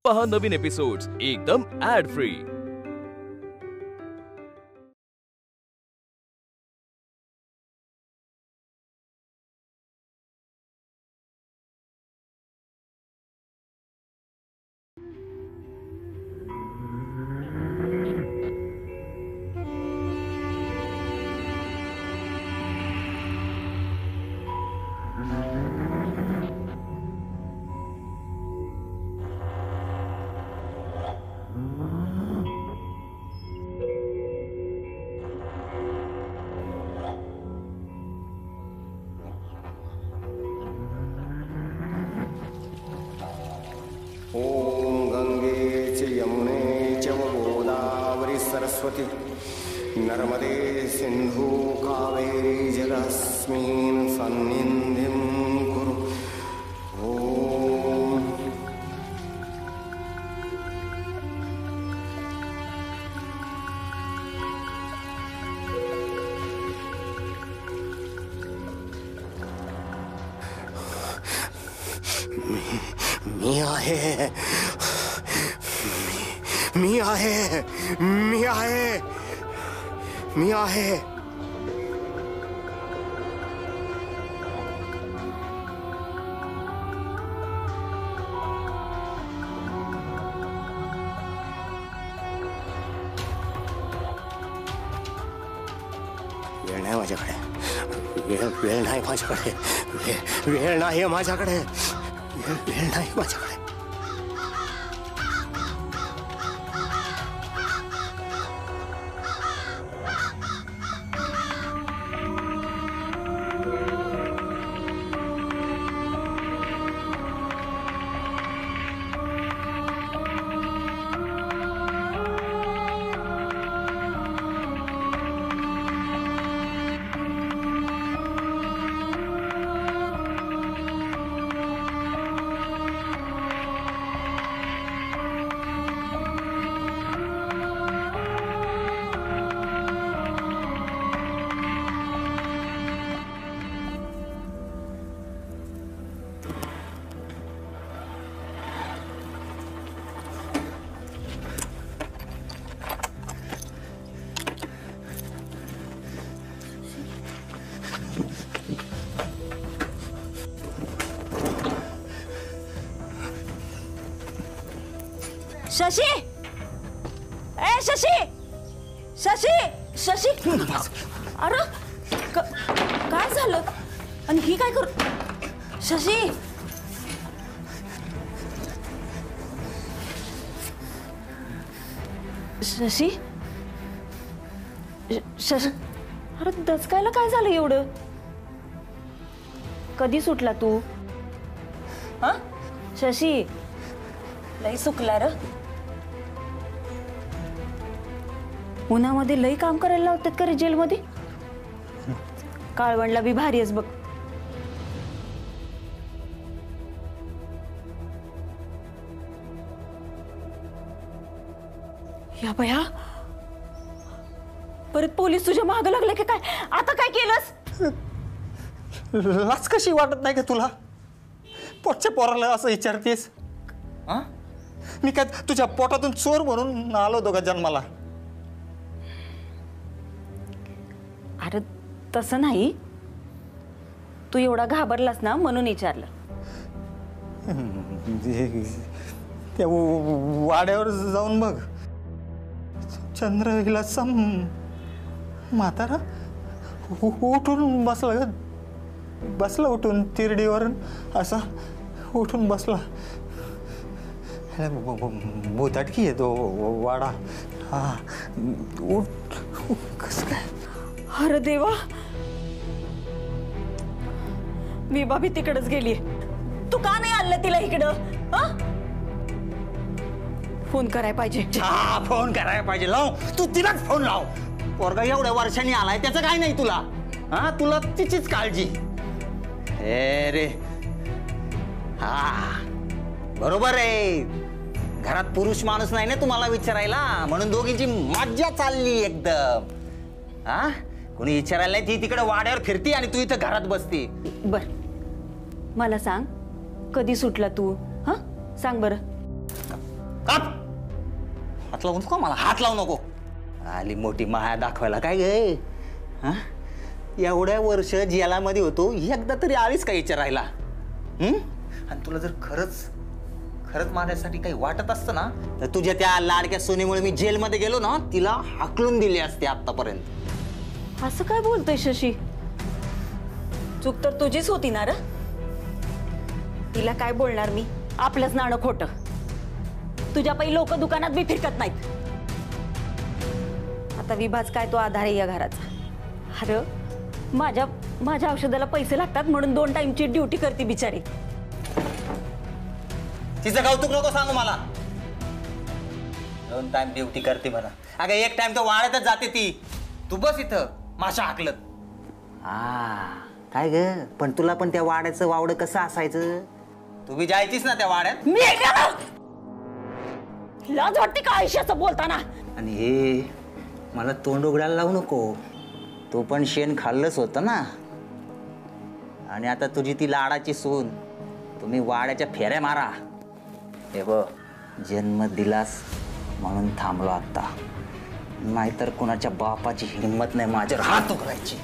पहा नवीन एपिसोड्स एकदम add free. ओम गंगे च यमुने च गोदावरी सरस्वती नर्मदे सिंधु कावेरी जलस्मिन् सन्निधिं कुरु। ओम मी आहे, मी आहे, मी आहे, मी आहे। वेळ नाही माझ्याकडे, वेळ नाही माझ्याकडे, वेळ नाही माझ्याकडे, वेळ नाही माझ्याकडे। शशी, ए शशी, शशी, शशी, अरे काय झालं? आणि ही काय करू? शशी, शशी, शशी, अरे दचकायला काय झालं एवढं? कधी सुटला तू? हा शशी, लई सुकला र। उन्हामध्ये लई काम करायला लावतात का रे जेलमध्ये? काळवणला बी भारी आहेस बघ। या बया, परत पोलीस तुझ्या मागे लागले की काय? आता काय केलंस? लाज कशी वाटत नाही का तुला? पोटच्या पोराला असं विचारतेस? हा, मी काय तुझ्या पोटातून चोर म्हणून आलो होतो का जन्माला? अरे तसं नाही, तू एवढा घाबरलास ना म्हणून विचारलं। त्या वाड्यावर जाऊन बघ, चंद्र हिला सम म्हातारा उठून बसला, बसला उठून तिरडीवर, असा उठून बसला। भूताटकी आहे तो वाडा। हा उठ, कस काय? अरे देवा, विभा भी तिकडेच गेली। तू का नाही आणलं तिला इकडं? फोन करायला पाहिजे। हा, फोन करायला पाहिजे। लाव तू तिलाच फोन लाव। पोरगा एवढ्या वर्षांनी आलाय, त्याचं काय नाही तुला? हा, तुला तिचीच काळजी। हे रे, हा बरोबर आहे, घरात पुरुष माणूस नाही ना तुम्हाला विचारायला, म्हणून दोघींची मज्जा चालली एकदम। हा, कोणी विचारायला नाही, ती तिकडे वाड्यावर फिरती आणि तू इथं घरात बसती। बर, मला सांग कधी सुटला तू? हा सांग बरं। काप. हात लावू नको मला, हात लावू नको. आली मोठी माया दाखवायला काय गे. हा, एवढ्या वर्ष जेलामध्ये होतो, एकदा तरी आलीच का विचारायला? आणि तुला जर खरंच माझ्यासाठी काही वाटत असतं ना, तर तुझ्या त्या लाडक्या सोनीमुळे मी जेलमध्ये गेलो ना, तिला हाकलून दिली असते आतापर्यंत. असं काय बोलतोय शशी? चूक तर तुझीच होती ना र. तिला काय बोलणार मी? आपलंच नाणं खोटं. तुझ्या पै लोक दुकानात बी फिरकत नाहीत. आता विभाच काय तो आधार आहे या घराचा. अरे माझ्या औषधाला पैसे लागतात म्हणून 2 टाइमची ड्युटी करते बिचारी. तिचं कौतुक नको सांगू मला. 2 टाइम ड्युटी करते म्हणा. अगं 1 टाइम तर वाड्यातच जाते ती. तू बस इथं माशा हाकलत. काय ग, पण तुला पण त्या वाड्याचं वावड कसं असायचं? तू बी जायचीस ना त्या वाड्यात. लाज वाटते का आयुष्याचं बोलताना? आणि हे मला तोंड उघडायला लावू नको. तू पण शेण खाल्लंच होतं ना. आणि आता तुझी ती लाडाची सून, तुम्ही वाड्याच्या फेऱ्या मारा. हे बघ, जन्म दिलास म्हणून थांबलो आता, नाहीतर कोणाच्या बापाची हिंमत नाही माझ्यावर हात उघडायची.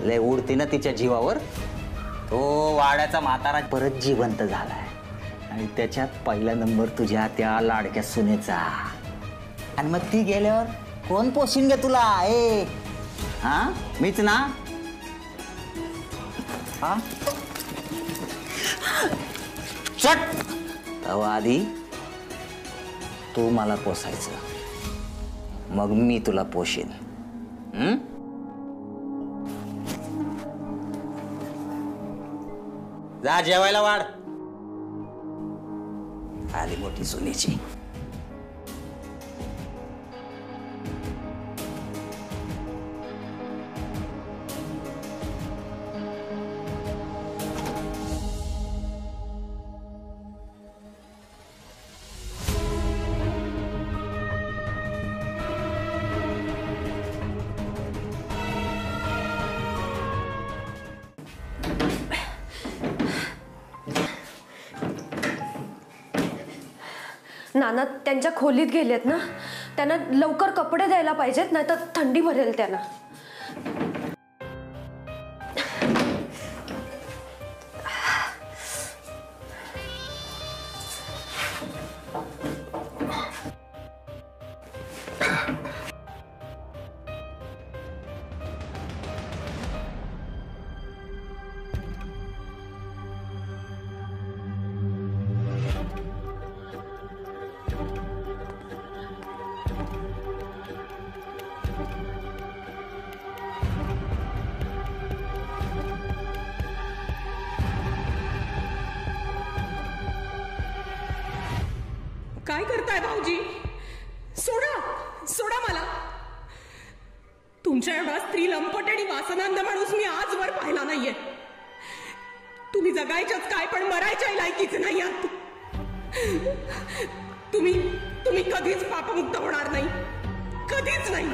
लय उडती ना तिच्या जीवावर. तो वाड्याचा म्हातारा परत जिवंत झालाय आणि त्याच्यात पहिला नंबर तुझ्या त्या लाडक्या सुनेचा. आणि मग ती गेल्यावर कोण पोषीन गे तुला? हा, मीच ना. हा, चट. तेव्हा आधी तू मला पोसायचं, मग मी तुला पोषीन. जा जेवायला वाढ. आली मोठी सुनेची. नाना त्यांच्या खोलीत गेलेत ना, त्यांना लवकर कपडे द्यायला पाहिजेत, नाही तर थंडी भरेल त्यांना. काय करताय भाऊजी? सोडा सोडा मला. तुमच्या एवढा स्त्री लंपट आणि वासनांध माणूस मी आजवर पाहिला नाहीये. तुम्ही जगायच्याच काय पण मरायच्या लायकीच नाही आहात. तुम्ही कधीच पापमुक्त होणार नाही, कधीच नाही.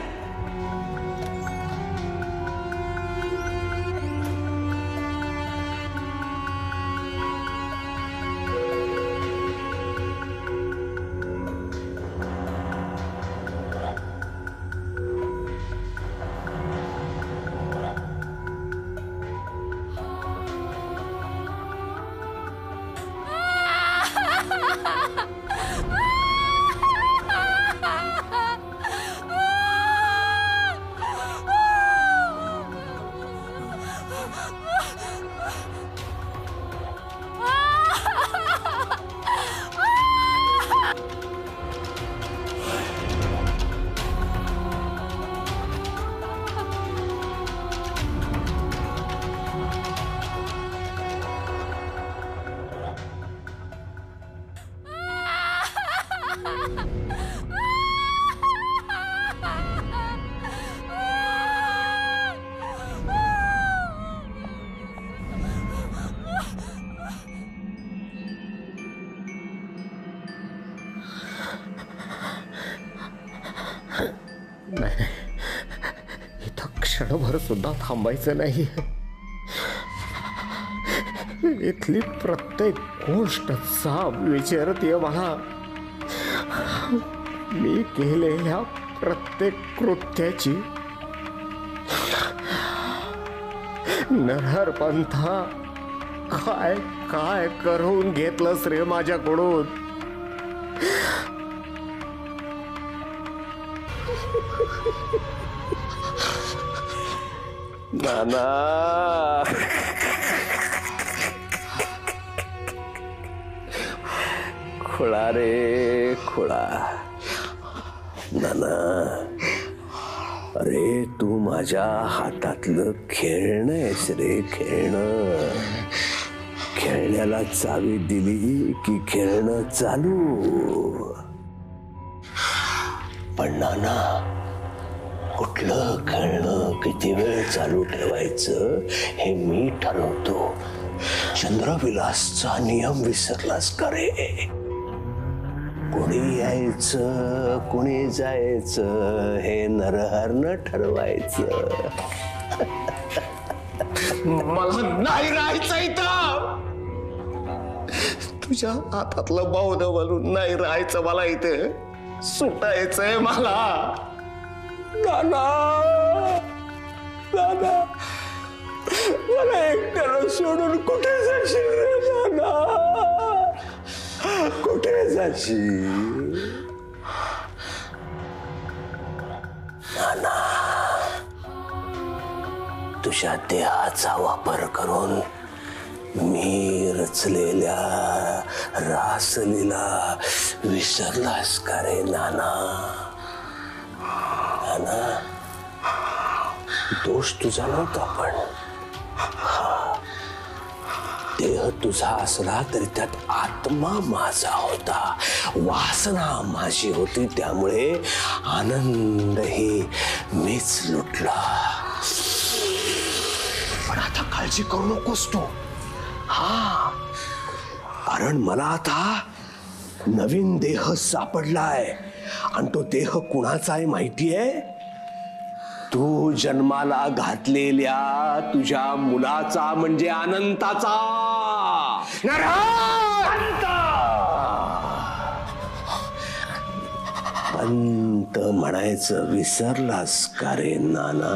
नाही, इथं क्षणभर सुद्धा थांबायचं नाही. इथली प्रत्येक गोष्ट साफ विचारते मला. मी केलेल्या प्रत्येक कृत्याची. नरहरपंथा, काय काय करून घेतलंस रे माझ्याकडून. नाना, खुळा रे खुळा. नाना, अरे तू माझ्या हातातलं खेळणं आहेस रे, खेळणं. खेळण्याला चावी दिली की खेळणं चालू. पण नाना, कुठलं खेळणं किती वेळ चालू ठेवायचं हे मी ठरवतो. चंद्रविलासचा नियम विसरलास का रे? कोणी यायचं कोणी जायचं हे नरहरनं ठरवायचं. मला नाही राहायचं इथं. तुझ्या हातातलं बाहुलं म्हणून नाही राहायचं मला इथे. सुटायचंय मला. नाना, नाना, मला एकट्याला सोडून कुठे जाशील रे नाना? कुठे जाशील? नाना, तुझ्या देहाचा वापर करून मी रचलेल्या रासलीला विसरलास का रे नाना? नाना, दोष तुझा नव्हता, पण देह तुझा असला तरी त्यात आत्मा माझा होता, वासना माझी होती. त्यामुळे आनंदही मीच लुटला. पण आता काळजी करू नकोस तू. हा, कारण मला आता नवीन देह सापडलाय. आणि तो देह कुणाचा आहे माहितीये? तू जन्माला घातलेल्या तुझ्या मुलाचा, म्हणजे अनंताचा. अंत म्हणायचं विसरलास का रे नाना?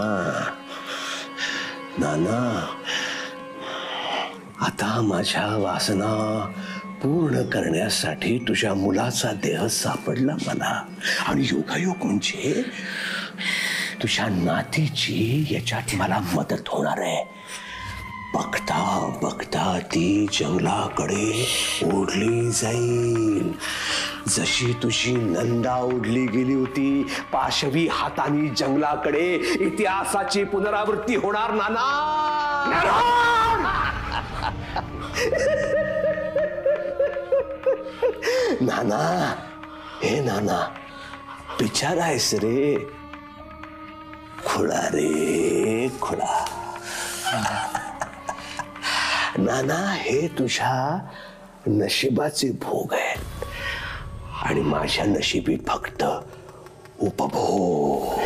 नाना, आता माझ्या वासना पूर्ण करण्यासाठी तुझ्या मुलाचा देह सापडला मला. आणि योगायोग म्हणजे तुझ्या नातीची याच्यात मला मदत होणार आहे. बघता बघता ती जंगलाकडे ओढली जाईल, जशी तुझी नंदा ओढली गेली होती पाशवी हाताने जंगलाकडे. इतिहासाची पुनरावृत्ती होणार नाना. नाना, हे नाना, बिचारा आहेस रे. खुळा रे खुळा. नाना, हे तुझ्या नशिबाचे भोग आहेत आणि माझ्या नशिबी फक्त उपभोग.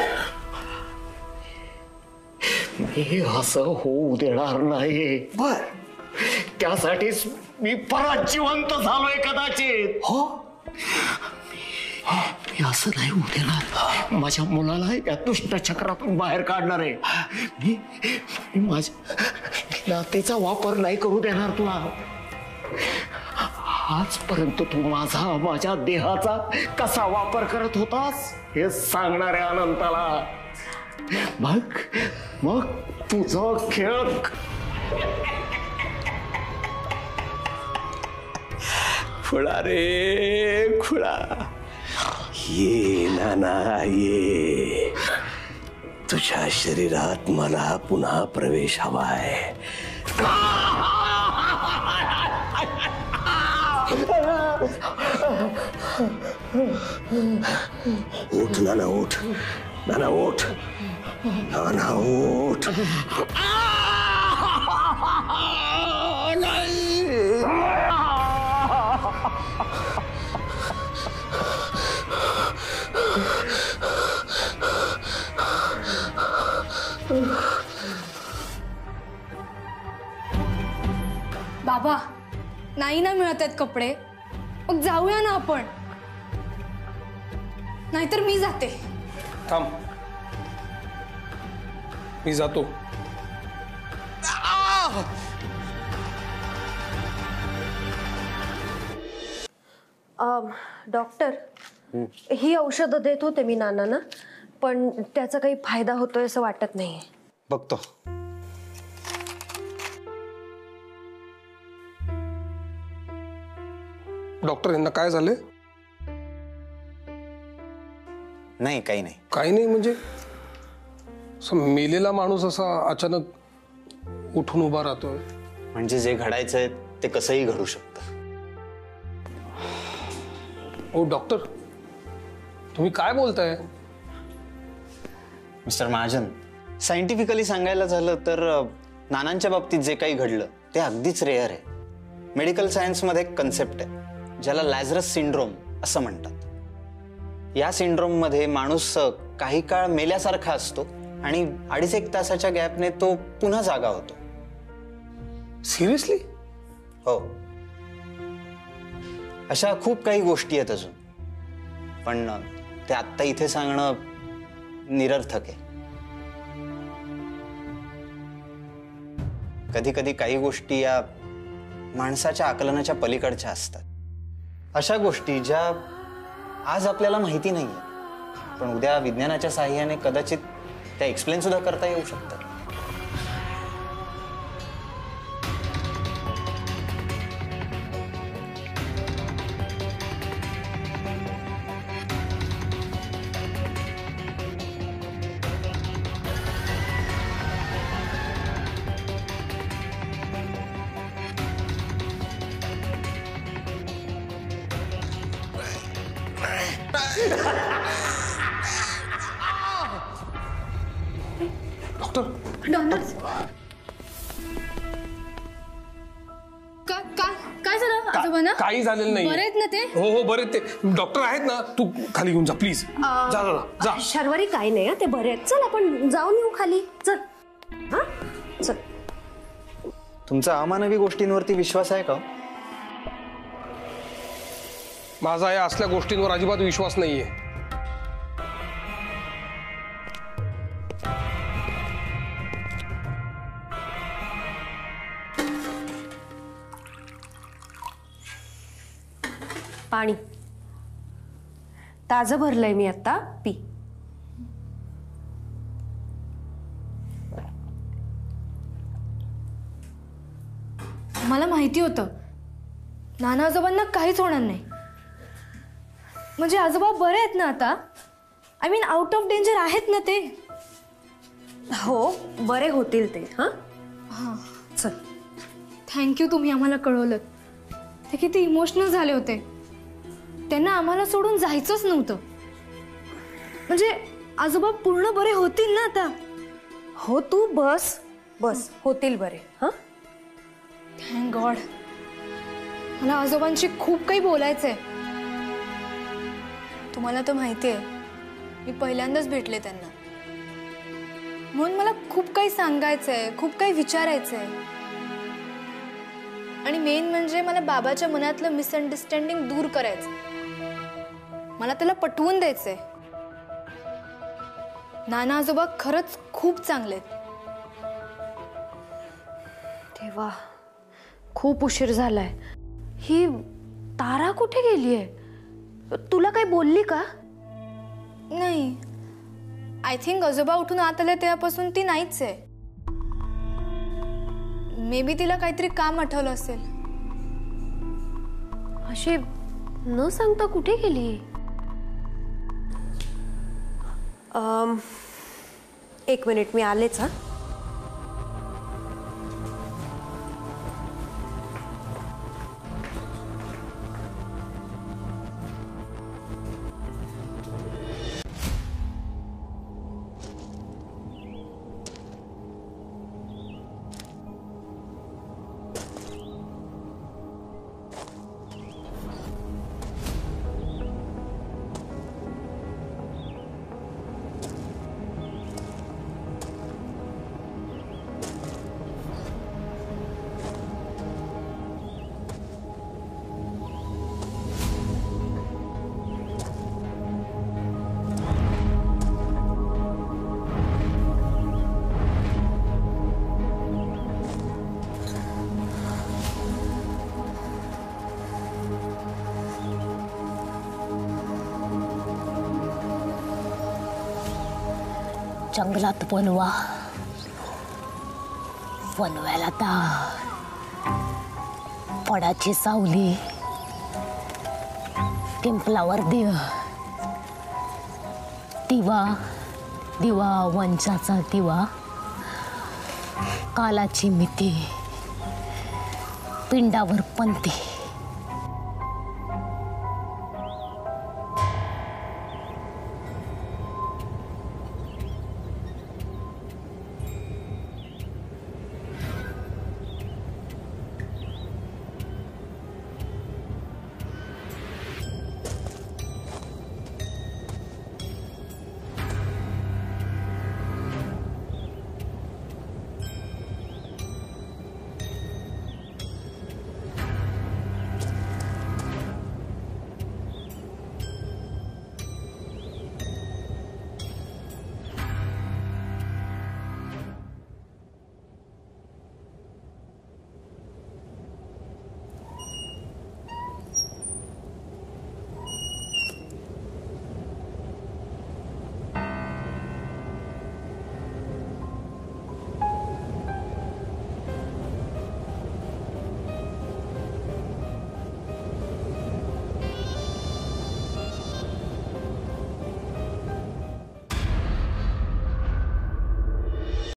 मी असं होऊ देणार नाही. बर, त्यासाठीच मी परत जिवंत झालोय कदाचित. हो, मी असं नाही होऊ देणार. माझ्या मुलाला या दुष्ट चक्रातून बाहेर काढणार आहे. मी माझ्या नातेचा वापर नाही करू देणार तुला. आजपर्यंत तू माझ्या देहाचा कसा वापर करत होतास हे सांगणार आहे अनंताला. मग तुझं खेळ. खुळा रे खुळा. ये नाना ये. तुझ्या शरीरात मला पुन्हा प्रवेश हवाय. उठ नाना, उठ नाना, उठ नाना, उठ. बाबा, नाही ना मिळत आहेत कपडे, मग जाऊया ना आपण. नाहीतर मी जाते. थांब, मी जातो. डॉक्टर, ही औषधं देत होते मी नानांना, पण त्याचा काही फायदा होतोय असं वाटत नाही. बघतो. डॉक्टर, यांना काय झाले? नाही, काही नाही. काही नाही म्हणजे असं मेलेला माणूस असा अचानक उठून उभा राहतोय. म्हणजे जे घडायचंय ते कसंही घडू शकतं. ओ डॉक्टर, तुम्ही काय बोलताय? मिस्टर महाजन, सायंटिफिकली सांगायला झालं तर नानांच्या बाबतीत जे काही घडलं ते अगदीच रेअर आहे. मेडिकल सायन्समध्ये एक कन्सेप्ट आहे ज्याला लॅझरस सिंड्रोम असं म्हणतात. या सिंड्रोममध्ये माणूस काही काळ मेल्यासारखा असतो आणि 2.5-1 तासाच्या गॅपने तो पुन्हा जागा होतो. सिरियसली? हो. अशा खूप काही गोष्टी आहेत अजून, पण ते आत्ता इथे सांगणं निरर्थक आहे. कधी कधी काही गोष्टी या माणसाच्या आकलनाच्या पलीकडच्या असतात. अशा गोष्टी ज्या आज आपल्याला माहिती नाहीये, पण उद्या विज्ञानाच्या साहाय्याने कदाचित त्या एक्सप्लेन सुद्धा करता येऊ शकतात. डॉक्टर, काय झालं आजोबांना? काही झालेलं नाही. बरे आहेत ना ते? हो हो, बरे आहेत ते. डॉक्टर आहेत ना, तू खाली घेऊन जा प्लीज. जा जा जा. शर्वरी काय नाही, ते बरे आहेत. चल आपण जाऊन येऊ खाली. चल. हा चल. तुमचा अमानवी गोष्टींवरती विश्वास आहे का? माझा या असल्या गोष्टींवर अजिबात विश्वास नाहीये. पाणी ताजं भरलंय मी आता, पी. मला माहिती होतं नाना आजोबांना काहीच होणार नाही. म्हणजे आजोबा बरे आहेत ना आता? I mean out of danger आहेत ना ते? हो, बरे होतील ते. हां चल. थँक्यू, तुम्ही आम्हाला कळवलं. ते किती इमोशनल झाले होते. त्यांना आम्हाला सोडून जायचंच नव्हतं. म्हणजे आजोबा पूर्ण बरे होतील ना आता? हो, तू बस बस, होतील बरे. हां, थँक गॉड. मला आजोबांशी खूप काही बोलायचंय. तुम्हाला तर माहिती आहे, मी पहिल्यांदाच भेटले त्यांना, म्हणून मला खूप काही सांगायचंय, खूप काही विचारायचंय. आणि मेन म्हणजे मला बाबाच्या मनातलं मिसअंडरस्टँडिंग दूर करायचं. मला त्याला पटवून द्यायचंय. नाना आजोबा खरंच खूप चांगले आहेत. तेव्हा खूप उशीर झालाय. ही तारा कुठे गेलीये? तुला काय बोलली का? नाही, आय थिंक आजोबा उठून आत आले तेव्हापासून ती नाहीच आहे. मे बी तिला काहीतरी काम आठवलं असेल. अशी न सांगता कुठे गेली? एक मिनिट, मी आलेच. हा, जंगलात वनवा, वनव्याला दार, फडाची सावली, पिंपलावर दिवा, दिवा वंचाचा दिवा, कालाची मिती, पिंडावर पंथी,